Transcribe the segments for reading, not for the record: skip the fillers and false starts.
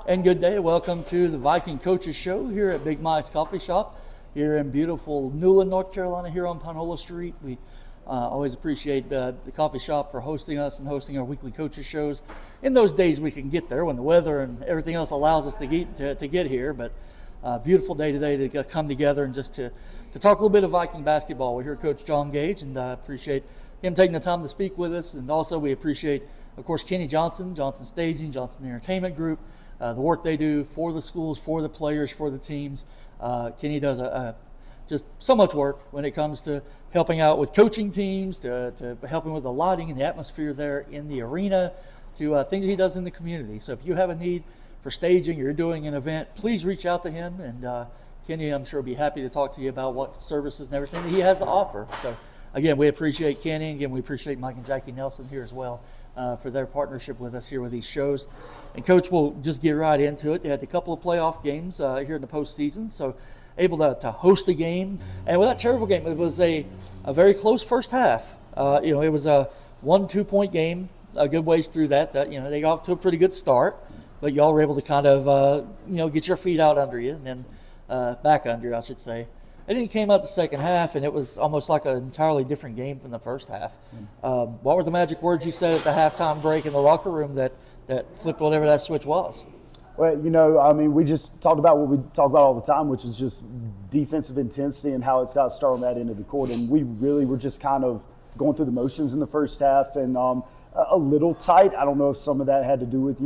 And good day. Welcome to the Viking Coaches Show here at Big Mike's Coffee Shop here in beautiful Newland, North Carolina, here on Panola Street. We always appreciate the coffee shop for hosting us and hosting our weekly coaches shows in those days we can get there when the weather and everything else allows us to get here. But beautiful day today to come together and just to talk a little bit of Viking basketball. We're here with Coach John Gage, and I appreciate him taking the time to speak with us. And also we appreciate, of course, Kenny Johnson Staging, Johnson Entertainment Group, the work they do for the schools, for the players, for the teams. Kenny does just so much work when it comes to helping out with coaching teams, to helping with the lighting and the atmosphere there in the arena, to things he does in the community. So if you have a need for staging or you're doing an event, please reach out to him. And Kenny, I'm sure, will be happy to talk to you about what services and everything that he has to offer. So again, we appreciate Kenny. Again, we appreciate Mike and Jackie Nelson here as well for their partnership with us here with these shows. And Coach, we'll just get right into it. They had a couple of playoff games here in the postseason, so able to host a game. And with that terrible game, it was a very close first half. It was a 1-2 point game a good ways through that. They got off to a pretty good start, but y'all were able to kind of get your feet out under you and then back under you, I should say. And then it came out the second half, and it was almost like an entirely different game from the first half. What were the magic words you said at the halftime break in the locker room that flipped whatever that switch was? Well, we just talked about what we talk about all the time, which is just defensive intensity and how it's got to start on that end of the court. And we really were just kind of going through the motions in the first half and a little tight. I don't know if some of that had to do with,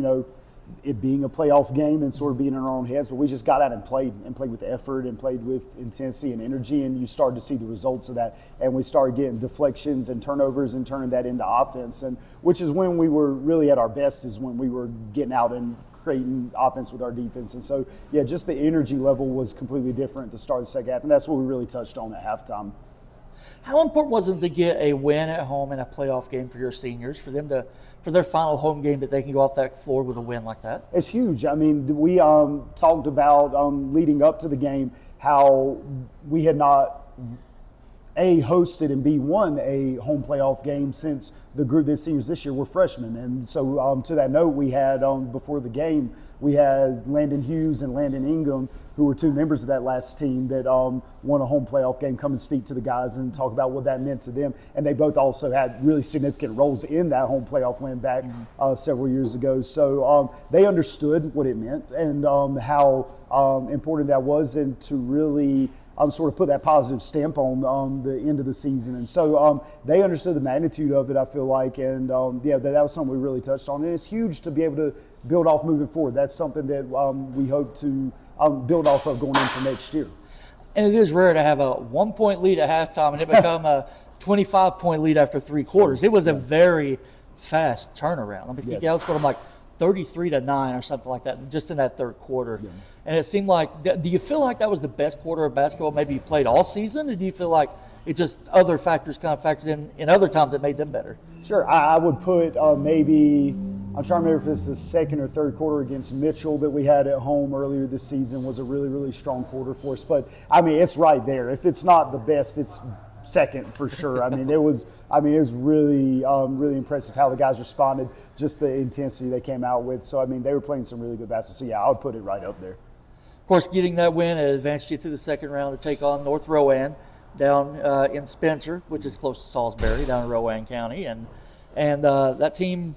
it being a playoff game and sort of being in our own heads, but we just got out and played with effort and played with intensity and energy, and you started to see the results of that. And we started getting deflections and turnovers and turning that into offense, and which is when we were really at our best, is when we were getting out and creating offense with our defense. And so, yeah, just the energy level was completely different to start the second half, and that's what we really touched on at halftime. How important was it to get a win at home in a playoff game for your seniors, for their final home game, that they can go off that floor with a win like that? It's huge. I mean, we talked about leading up to the game how we had not hosted and won a home playoff game since the group of seniors this year were freshmen. And so to that note, we had before the game, we had Landon Hughes and Landon Ingham, who were two members of that last team that won a home playoff game, come and speak to the guys and talk about what that meant to them. And they both also had really significant roles in that home playoff win back several years ago. So they understood what it meant and how important that was, and to really sort of put that positive stamp on the end of the season. And so they understood the magnitude of it, I feel like. And that was something we really touched on. And it's huge to be able to build off moving forward. That's something that we hope to build off of going into next year. And it is rare to have a 1 point lead at halftime and it become a 25 point lead after three quarters. It was a very fast turnaround. I mean, yes. I was sort of like 33-9 or something like that, just in that third quarter. Yeah. And it seemed like, do you feel like that was the best quarter of basketball maybe you played all season, or do you feel like it just other factors kind of factored in other times that made them better? Sure. I would put maybe, I'm trying to remember if it's the second or third quarter against Mitchell that we had at home earlier this season was a really, really strong quarter for us. But, I mean, it's right there. If it's not the best, it's second for sure. It was really, really impressive how the guys responded, just the intensity they came out with. So, they were playing some really good basketball. So, yeah, I would put it right up there. Of course, getting that win advanced you to the second round to take on North Rowan down in Spencer, which is close to Salisbury, down in Rowan County. And that team,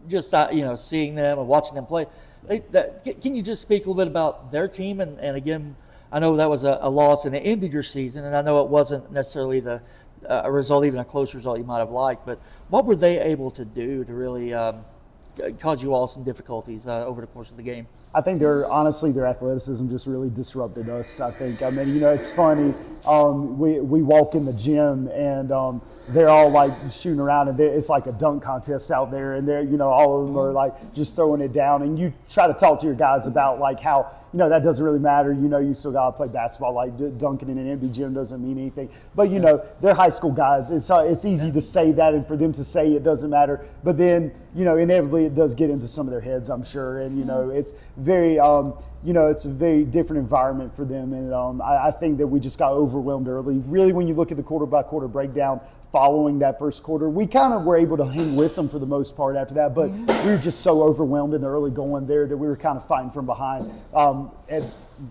just seeing them and watching them play, can you just speak a little bit about their team? And again, I know that was a loss and it ended your season, and I know it wasn't necessarily a result, even a close result you might have liked, but what were they able to do to really cause you all some difficulties over the course of the game? I think their athleticism just really disrupted us. I think, it's funny. We walk in the gym and they're all like shooting around, and it's like a dunk contest out there, and they're, all of them are like just throwing it down. And you try to talk to your guys about like how, that doesn't really matter. You still got to play basketball. Like dunking in an empty gym doesn't mean anything. But, they're high school guys. It's easy to say that and for them to say it doesn't matter. But then, inevitably it does get into some of their heads, I'm sure. And, it's very, it's a very different environment for them. And I think that we just got overwhelmed early. Really, when you look at the quarter-by-quarter breakdown following that first quarter. We kind of were able to hang with them for the most part after that, but we were just so overwhelmed in the early going there that we were kind of fighting from behind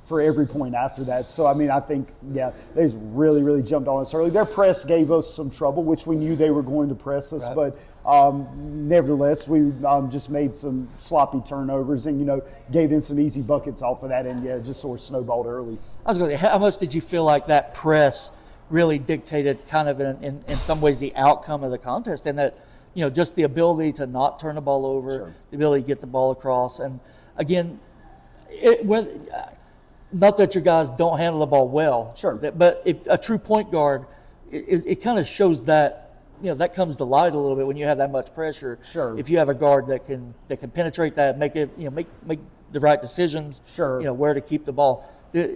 for every point after that. So, I mean, I think, yeah, they just really, really jumped on us early. Their press gave us some trouble, which we knew they were going to press us, right. but nevertheless, we just made some sloppy turnovers and, gave them some easy buckets off of that, and, yeah, just sort of snowballed early. I was going to say, how much did you feel like that press really dictated kind of in some ways the outcome of the contest, and that, just the ability to not turn the ball over, Sure. the ability to get the ball across. And again, not that your guys don't handle the ball well, Sure. but a true point guard, it kind of shows that, that comes to light a little bit when you have that much pressure. Sure. If you have a guard that can penetrate that, make it, make the right decisions, Sure. where to keep the ball.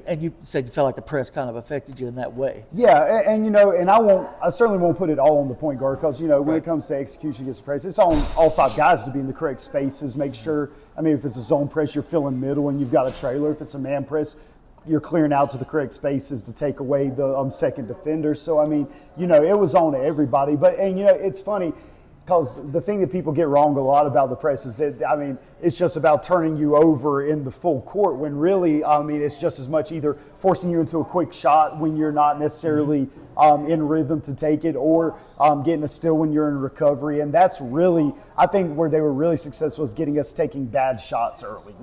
And you said you felt like the press kind of affected you in that way. Yeah, and I certainly won't put it all on the point guard because, when Right. it comes to execution against press, it's on all 5 guys to be in the correct spaces, make sure, if it's a zone press, you're filling middle and you've got a trailer. If it's a man press, you're clearing out to the correct spaces to take away the second defender. So, it was on everybody. But, it's funny, because the thing that people get wrong a lot about the press is that, it's just about turning you over in the full court when really, it's just as much either forcing you into a quick shot when you're not necessarily in rhythm to take it, or getting a steal when you're in recovery. And that's really, I think, where they were really successful is getting us taking bad shots early.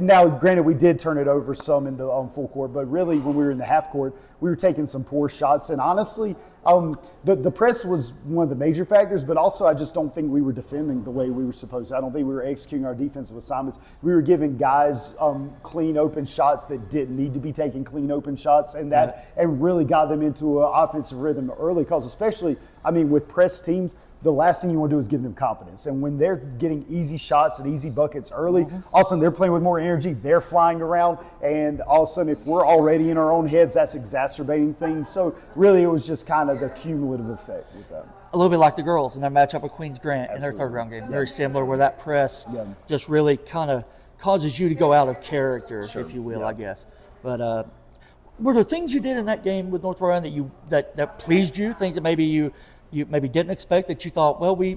Now, granted, we did turn it over some in the full court, but really when we were in the half court, we were taking some poor shots. And honestly, the press was one of the major factors, but also I just don't think we were defending the way we were supposed to. I don't think we were executing our defensive assignments. We were giving guys clean open shots that didn't need to be taking clean open shots, and really got them into an offensive rhythm early. Because especially, with press teams, the last thing you want to do is give them confidence. And when they're getting easy shots and easy buckets early, all of a sudden they're playing with more energy, they're flying around, and all of a sudden if we're already in our own heads, that's exacerbating things. So really it was just kind of the cumulative effect with that. A little bit like the girls in their matchup with Queens Grant in their third round game. Very similar, where that press just really kind of causes you to go out of character, if you will, I guess. But were there things you did in that game with North Carolina that pleased you, things that maybe you maybe didn't expect, that you thought, well, we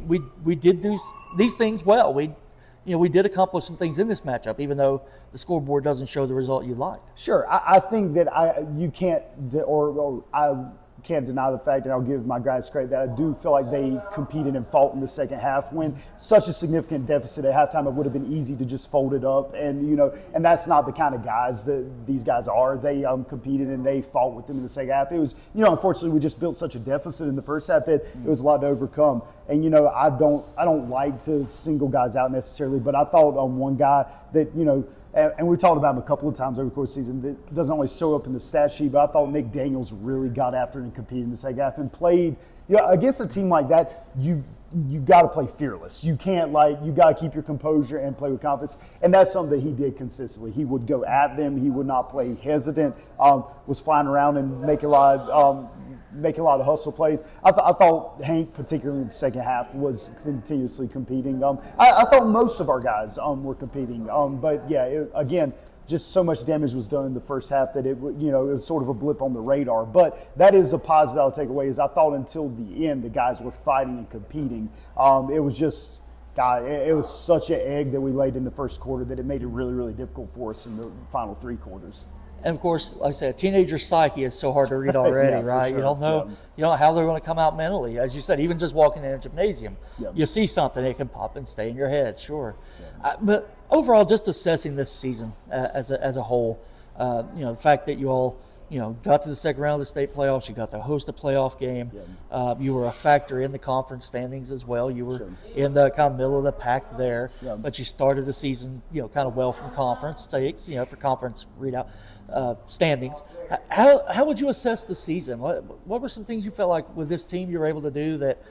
did do these things well. We did accomplish some things in this matchup, even though the scoreboard doesn't show the result you liked. Sure, I think that you can't, I can't deny the fact, and I'll give my guys credit, that I do feel like they competed and fought in the second half. When such a significant deficit at halftime, it would have been easy to just fold it up, and and that's not the kind of guys that these guys are. They competed and they fought with them in the second half. It was, unfortunately, we just built such a deficit in the first half that it was a lot to overcome. And I don't like to single guys out necessarily, but I thought one guy that and we talked about him a couple of times over the course of the season, that doesn't always show up in the stat sheet, but I thought Nick Daniels really got after it and competed in the second half and played. Against a team like that, you got to play fearless. You can't, you got to keep your composure and play with confidence. And that's something that he did consistently. He would go at them. He would not play hesitant, was flying around and make a lot of hustle plays. I thought Hank, particularly in the second half, was continuously competing. I thought most of our guys were competing. But yeah, again, just so much damage was done in the first half that it was sort of a blip on the radar. But that is a positive I'll take away, is I thought until the end the guys were fighting and competing. It was just, it was such an egg that we laid in the first quarter that it made it really, really difficult for us in the final 3 quarters. And of course, like I said, a teenager's psyche is so hard to read already, right? Sure. You don't know, how they're going to come out mentally. As you said, even just walking in a gymnasium, you see something, it can pop and stay in your head, sure. But overall, just assessing this season as a whole, the fact that you all, got to the second round of the state playoffs, you got to host a playoff game, you were a factor in the conference standings as well. You were in the kind of middle of the pack there, but you started the season, kind of well from conference stakes, for conference readout. Standings. How would you assess the season? What were some things you felt like with this team you were able to do that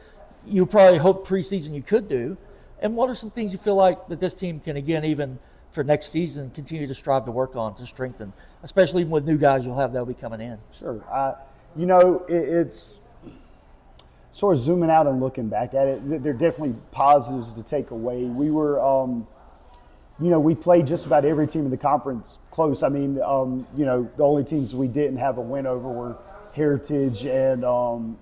you probably hoped preseason you could do? And what are some things you feel like that this team can, again, even for next season, continue to strive to work on, to strengthen, especially even with new guys you'll have that'll be coming in? Sure. It's sort of zooming out and looking back at it. There are definitely positives to take away. We were we played just about every team in the conference close. The only teams we didn't have a win over were Heritage and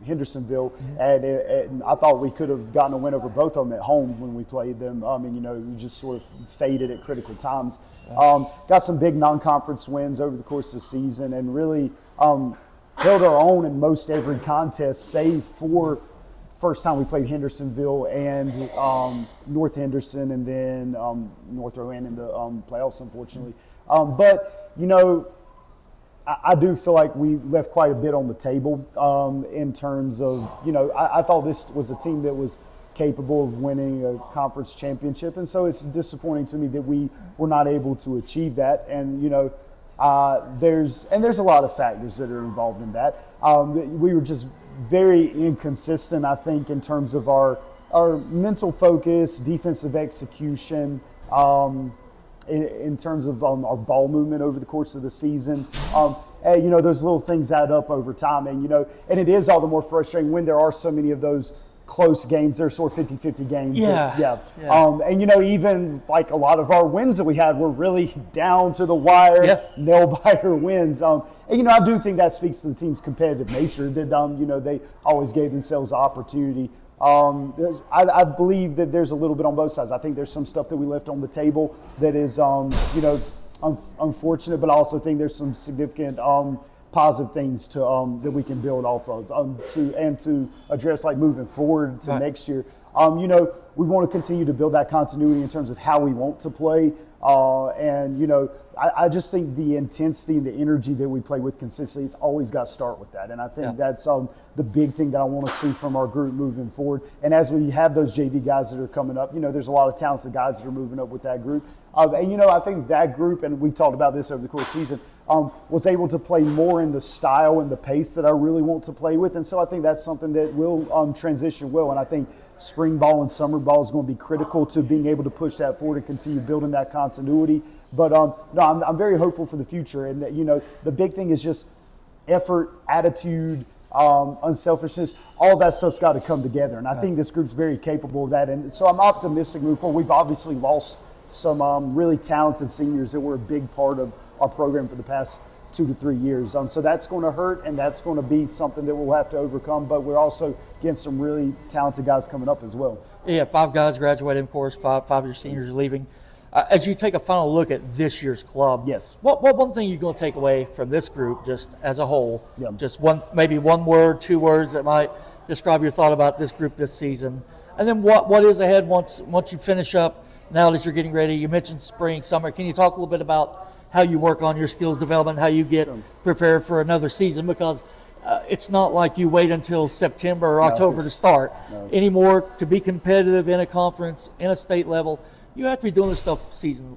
Hendersonville, and I thought we could have gotten a win over both of them at home when we played them. We just sort of faded at critical times. Got some big non-conference wins over the course of the season, and really held our own in most every contest, save for first time we played Hendersonville and North Henderson, and then North Rowan in the playoffs, unfortunately. But I do feel like we left quite a bit on the table in terms of, I thought this was a team that was capable of winning a conference championship. And so it's disappointing to me that we were not able to achieve that. And, there's a lot of factors that are involved in that. We were just very inconsistent, I think, in terms of our mental focus, defensive execution, in terms of our ball movement over the course of the season. And, those little things add up over time. And, and it is all the more frustrating when there are so many of those close games. They're sort of 50-50 games. Yeah. And, even like a lot of our wins that we had were really down to the wire, nail-biter wins. And, I do think that speaks to the team's competitive nature, that, they always gave themselves the opportunity. I believe that there's a little bit on both sides. I think there's some stuff that we left on the table that is, unfortunate, but I also think there's some significant positive things to that we can build off of to address, like moving forward to next year. We want to continue to build that continuity in terms of how we want to play. I just think the intensity and the energy that we play with consistently, it's always got to start with that. And I think that's the big thing that I want to see from our group moving forward. And as we have those JV guys that are coming up, there's a lot of talented guys that are moving up with that group. I think that group, and we've talked about this over the course of the season, was able to play more in the style and the pace that I really want to play with. And so I think that's something that will transition well. And I think spring ball and summer ball is going to be critical to being able to push that forward and continue building that continuity. But no, I'm very hopeful for the future. And the big thing is just effort, attitude, unselfishness. All that stuff's got to come together. And I think this group's very capable of that. And so I'm optimistic moving forward. We've obviously lost some really talented seniors that were a big part of our program for the past 2 to 3 years. So that's going to hurt, and that's going to be something that we'll have to overcome. But we're also getting some really talented guys coming up as well. Yeah, 5 guys graduated, of course, 5 of your seniors are leaving. As you take a final look at this year's club, yes, what one thing you're going to take away from this group, just as a whole, just maybe one word, 2 words that might describe your thought about this group this season, and then what is ahead once you finish up? Now that you're getting ready, you mentioned spring, summer. Can you talk a little bit about how you work on your skills development, how you get prepared for another season? Because it's not like you wait until September or October to start anymore. To be competitive in a conference, in a state level, you have to be doing this stuff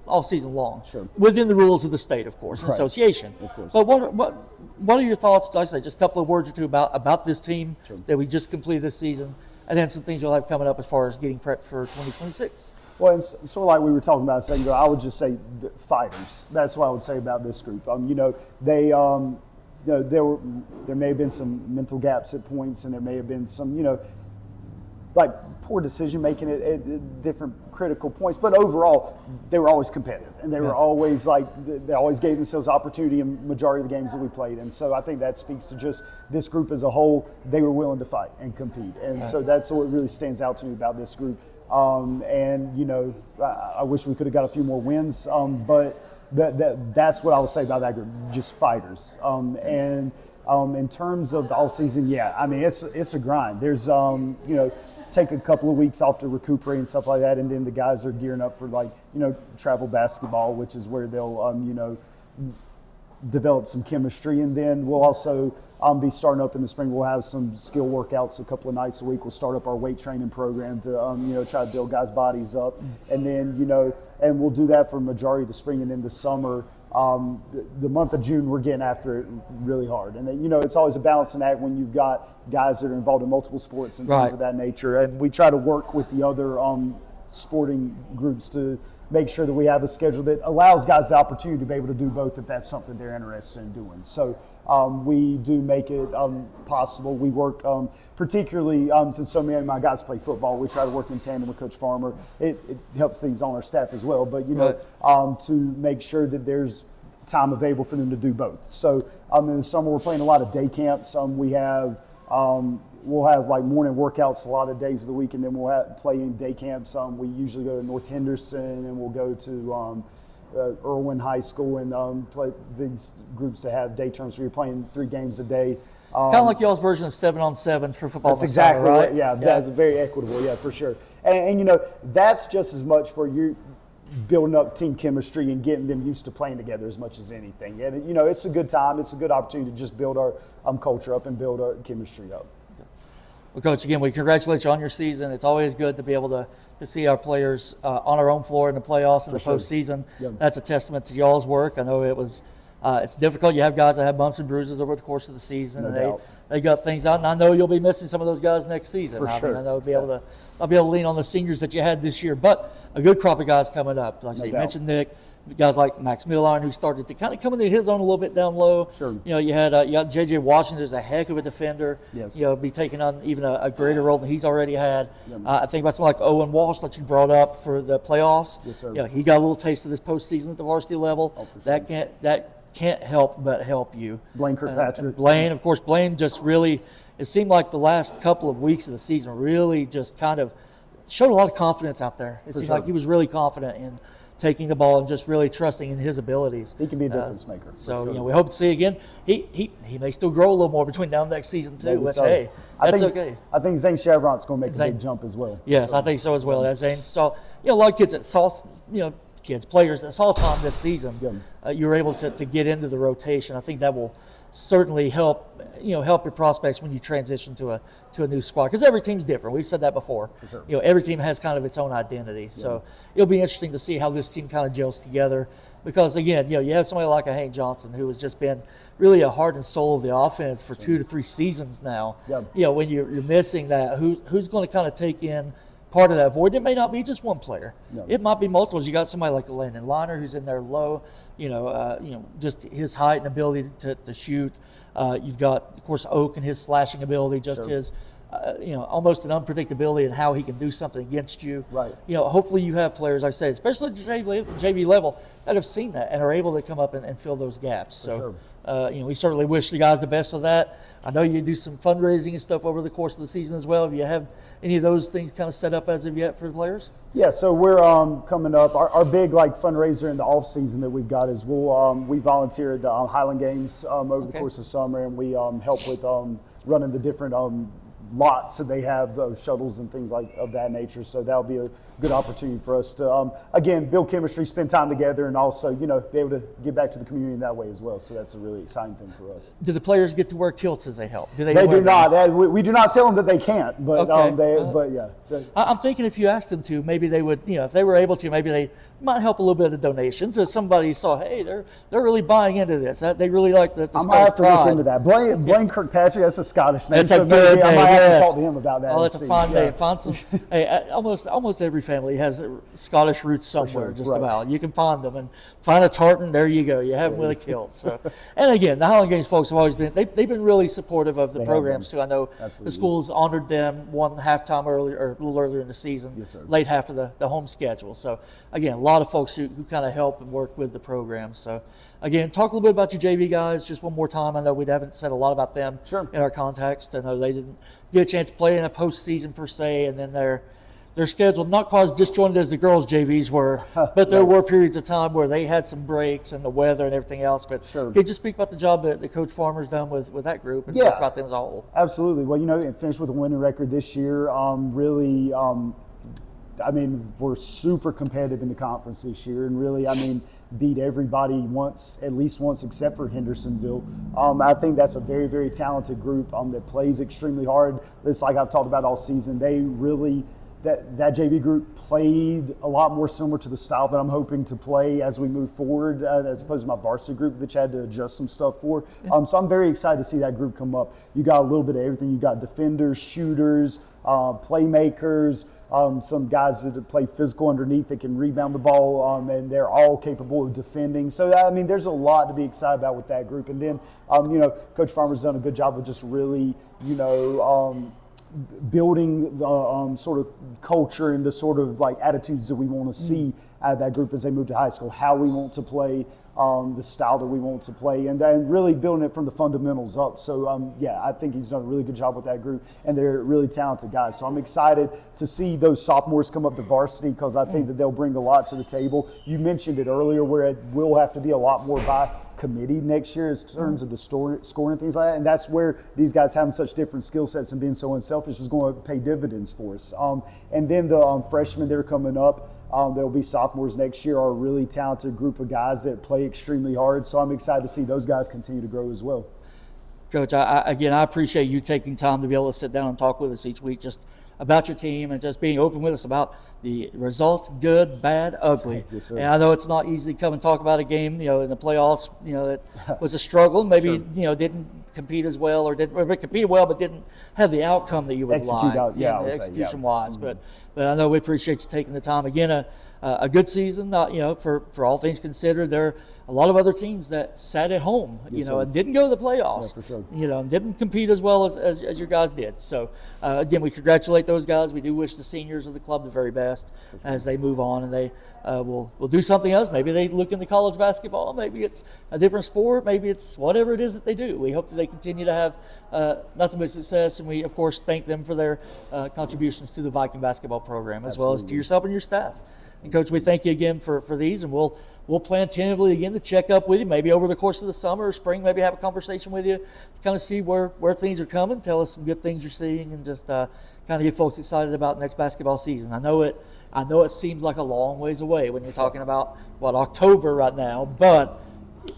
all season long, within the rules of the state, of course, association. Of course. But what are your thoughts? Like I say, just a couple of words or two about this team that we just completed this season, and then some things you'll have coming up as far as getting prepped for 2026. Well, it's sort of like we were talking about a second ago. I would just say fighters. That's what I would say about this group. They there may have been some mental gaps at points, and there may have been some like poor decision making at different critical points. But overall, they were always competitive, and they were always they always gave themselves opportunity in majority of the games that we played. And so I think that speaks to just this group as a whole. They were willing to fight and compete, and so that's what really stands out to me about this group. I wish we could have got a few more wins, but that's what I would say about that group, just fighters. In terms of the offseason, it's a grind. There's, take a couple of weeks off to recuperate and stuff like that, and then the guys are gearing up for travel basketball, which is where they'll, develop some chemistry, and then we'll also be starting up in the spring. We'll have some skill workouts a couple of nights a week. We'll start up our weight training program to try to build guys' bodies up, and then and we'll do that for the majority of the spring, and then the summer. The month of June, we're getting after it really hard, and then, it's always a balancing act when you've got guys that are involved in multiple sports and things of that nature. And we try to work with the other sporting groups to make sure that we have a schedule that allows guys the opportunity to be able to do both if that's something they're interested in doing. So we do make it possible. We work particularly since so many of my guys play football, we try to work in tandem with Coach Farmer. It helps things on our staff as well, but to make sure that there's time available for them to do both. So in the summer we're playing a lot of day camps. We'll have like morning workouts a lot of days of the week, and then we'll play in day camps. We usually go to North Henderson, and we'll go to Irwin High School and play these groups that have day terms. So you're playing 3 games a day. It's kind of like y'all's version of 7-on-7 for football. That's exactly right. Right. Yeah, that's very equitable. Yeah, for sure. And that's just as much for you building up team chemistry and getting them used to playing together as much as anything. And it's a good time. It's a good opportunity to just build our culture up and build our chemistry up. Well, Coach, again, we congratulate you on your season. It's always good to be able to see our players on our own floor in the playoffs and the postseason. Yeah. That's a testament to y'all's work. I know it's difficult. You have guys that have bumps and bruises over the course of the season, No and doubt. they got things out. And I know you'll be missing some of those guys next season. For sure. I know I'll be able to lean on the seniors that you had this year, but a good crop of guys coming up. Like I said, you mentioned Nick. Guys like Max Milliron, who started to kind of come into his own a little bit down low. Sure. You got J.J. Washington, who's a heck of a defender. Yes. Be taking on even a greater role than he's already had. Yeah. I think about someone like Owen Walsh that you brought up for the playoffs. Yes, sir. He got a little taste of this postseason at the varsity level. Oh, for sure. That can't help but help you. Blaine Kirkpatrick. Blaine just really, it seemed like the last couple of weeks of the season really just kind of showed a lot of confidence out there. It seemed like he was really confident in taking the ball and just really trusting in his abilities. He can be a difference maker. So sure. we hope to see again. He may still grow a little more between now and next season too. Which okay. I think Zane Chevron's going to make a big jump as well. Yes, I think so as well. As Zane saw, a lot of kids that saw, players that saw time this season. You were able to get into the rotation. I think that will certainly help your prospects when you transition to a new squad, because every team's different. We've said that before. For sure. Every team has kind of its own identity. So it'll be interesting to see how this team kind of gels together, because again, you have somebody like a Hank Johnson who has just been really a heart and soul of the offense for 2 to 3 seasons now. When you're missing that, who's going to kind of take in part of that void? It may not be just one player. It might be multiples. You got somebody like Landon Liner who's in there low, just his height and ability to shoot. You've got, of course, Oak and his slashing ability, just his, almost an unpredictability in how he can do something against you. Right. Hopefully you have players, like I say, especially at JV level, that have seen that and are able to come up and fill those gaps. So, we certainly wish the guys the best with that. I know you do some fundraising and stuff over the course of the season as well. Do you have any of those things kind of set up as of yet for the players? Yeah, so we're coming up. Our big fundraiser in the off season that we've got is we volunteer at the Highland Games over the course of summer, and we help with running the different lots that they have, shuttles and things of that nature. So that'll be a good opportunity for us to again build chemistry, spend time together, and also be able to give back to the community in that way as well. So that's a really exciting thing for us. Do the players get to wear kilts as they help? They do not. We do not tell them that they can't, but but yeah. I'm thinking if you asked them to, maybe they would. If they were able to, maybe they might help a little bit of donations. If somebody saw, hey, they're really buying into this. They really like the I might have to look into that. Blaine Kirkpatrick, that's a Scottish name. That's a good name. I might have to talk to him about that. Oh, that's a fine name. Find some. Hey, almost every family has Scottish roots somewhere. Just about. You can find them and find a tartan. There you go. You have them with a kilt. So, and again, the Highland Games folks have always been. They've been really supportive of the programs too. I know the schools honored them one halftime earlier, or a little earlier in the season. Yes, sir. Late half of the home schedule. So again, a lot of folks who kind of help and work with the program. So again, talk a little bit about your JV guys just one more time. I know we haven't said a lot about them in our context. I know they didn't get a chance to play in a postseason per se, and then they're scheduled not quite as disjointed as the girls' JVs were, but there were periods of time where they had some breaks and the weather and everything else. But can you just speak about the job that Coach Farmer's done with that group and talk about them as a whole? Absolutely. Well, and finished with a winning record this year. Really, we're super competitive in the conference this year, and really, beat everybody at least once, except for Hendersonville. I think that's a very, very talented group that plays extremely hard. It's like I've talked about all season. They really, that JV group played a lot more similar to the style that I'm hoping to play as we move forward, as opposed to my varsity group that you had to adjust some stuff for. So I'm very excited to see that group come up. You got a little bit of everything. You got defenders, shooters, playmakers, some guys that play physical underneath that can rebound the ball, and they're all capable of defending. So, there's a lot to be excited about with that group. And then, Coach Farmer's done a good job of just really, building the sort of culture and the sort of attitudes that we want to see out of that group as they move to high school, how we want to play, the style that we want to play, and really building it from the fundamentals up. So, yeah, I think he's done a really good job with that group, and they're really talented guys. So I'm excited to see those sophomores come up to varsity because I think that they'll bring a lot to the table. You mentioned it earlier where it will have to be a lot more by committee next year in terms of the scoring and things like that, and that's where these guys having such different skill sets and being so unselfish is going to pay dividends for us. And then the freshmen that are coming up, there'll be sophomores next year, are a really talented group of guys that play extremely hard. So I'm excited to see those guys continue to grow as well. Coach, I appreciate you taking time to be able to sit down and talk with us each week just about your team and just being open with us about the results, good, bad, ugly. Yes, sir. And I know it's not easy to come and talk about a game, in the playoffs, it was a struggle. Maybe, Sure. Didn't compete as well or competed well but didn't have the outcome that you would like. Execution-wise. But I know we appreciate you taking the time. Again, a good season, for all things considered. There are a lot of other teams that sat at home, sir. and didn't go to the playoffs. Yeah, for sure. And didn't compete as well as your guys did. So, again, we congratulate those guys. We do wish the seniors of the club the very best as they move on, and they will do something else. Maybe they look into college basketball. Maybe it's a different sport. Maybe it's whatever it is that they do. We hope that they continue to have nothing but success, and we, of course, thank them for their contributions to the Viking basketball program as well as to yourself and your staff. And, Coach, we thank you again for these, and we'll plan tentatively again to check up with you, maybe over the course of the summer or spring, maybe have a conversation with you to kind of see where things are coming, tell us some good things you're seeing, and just kind of get folks excited about next basketball season. I know it seems like a long ways away when you're talking about, October right now, but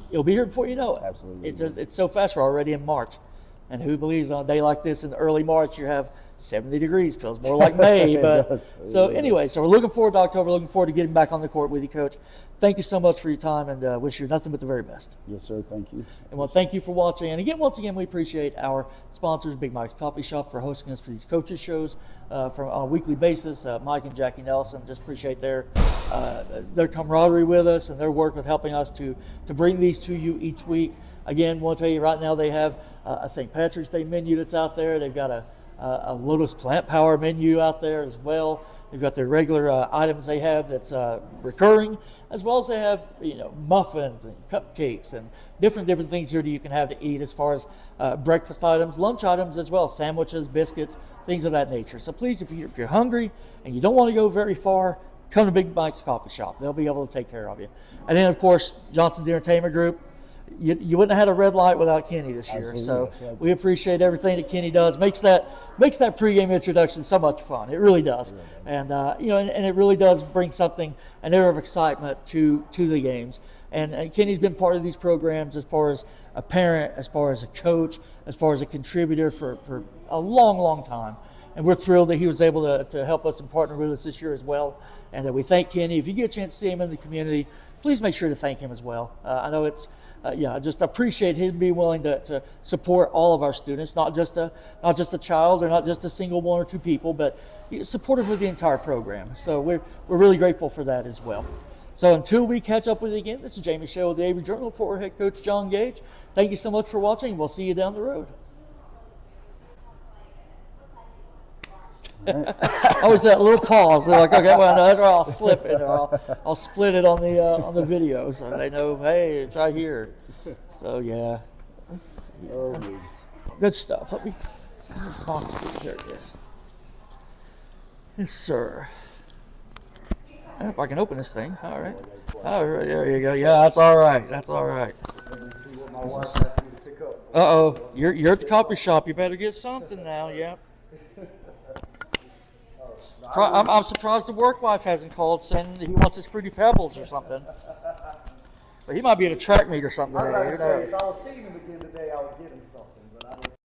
it'll be here before you know it. Absolutely. It's so fast. We're already in March. And who believes on a day like this in early March you have 70 degrees, feels more like May. But so anyway, so we're looking forward to October, looking forward to getting back on the court with you, Coach. Thank you so much for your time, and wish you nothing but the very best. Yes, sir. Thank you. And thank you for watching. And once again, we appreciate our sponsors, Big Mike's Coffee Shop, for hosting us for these coaches shows on a weekly basis. Mike and Jackie Nelson, just appreciate their camaraderie with us and their work with helping us to bring these to you each week. Again, I want to tell you right now, they have a St. Patrick's Day menu that's out there. They've got a Lotus Plant Power menu out there as well. They've got their regular items they have that's recurring, as well as they have muffins and cupcakes and different things here that you can have to eat as far as breakfast items, lunch items as well, sandwiches, biscuits, things of that nature. So please, if you're hungry and you don't want to go very far, come to Big Mike's Coffee Shop. They'll be able to take care of you. And then, of course, Johnson's Entertainment Group. You wouldn't have had a red light without Kenny this year. Absolutely. So Right. we appreciate everything that Kenny does. Makes that pregame introduction so much fun. It really does. And and it really does bring an air of excitement to the games. And Kenny's been part of these programs as far as a parent, as far as a coach, as far as a contributor for a long time. And we're thrilled that he was able to help us and partner with us this year as well. And we thank Kenny. If you get a chance to see him in the community, please make sure to thank him as well. I know it's I just appreciate him being willing to support all of our students, not just a child or not just a single one or two people, but supportive of the entire program. So we're really grateful for that as well. So until we catch up with you again, this is Jamie Shea with the Avery Journal for head coach John Gage. Thank you so much for watching. We'll see you down the road. Right. Always that little pause. They're like, okay, well, no, I'll slip it. I'll split it on the video so they know, hey, it's right here. So yeah, good stuff. Let me box it. There it is. Yes, sir. If I can open this thing, all right. All right, there you go. Yeah, that's all right. That's all right. You're at the coffee shop. You better get something now. Yeah. I'm surprised the work wife hasn't called saying he wants his Fruity Pebbles or something. But he might be at a track meet or something. I was about to say, if I was seeing him again today, I would get him something, but I don't think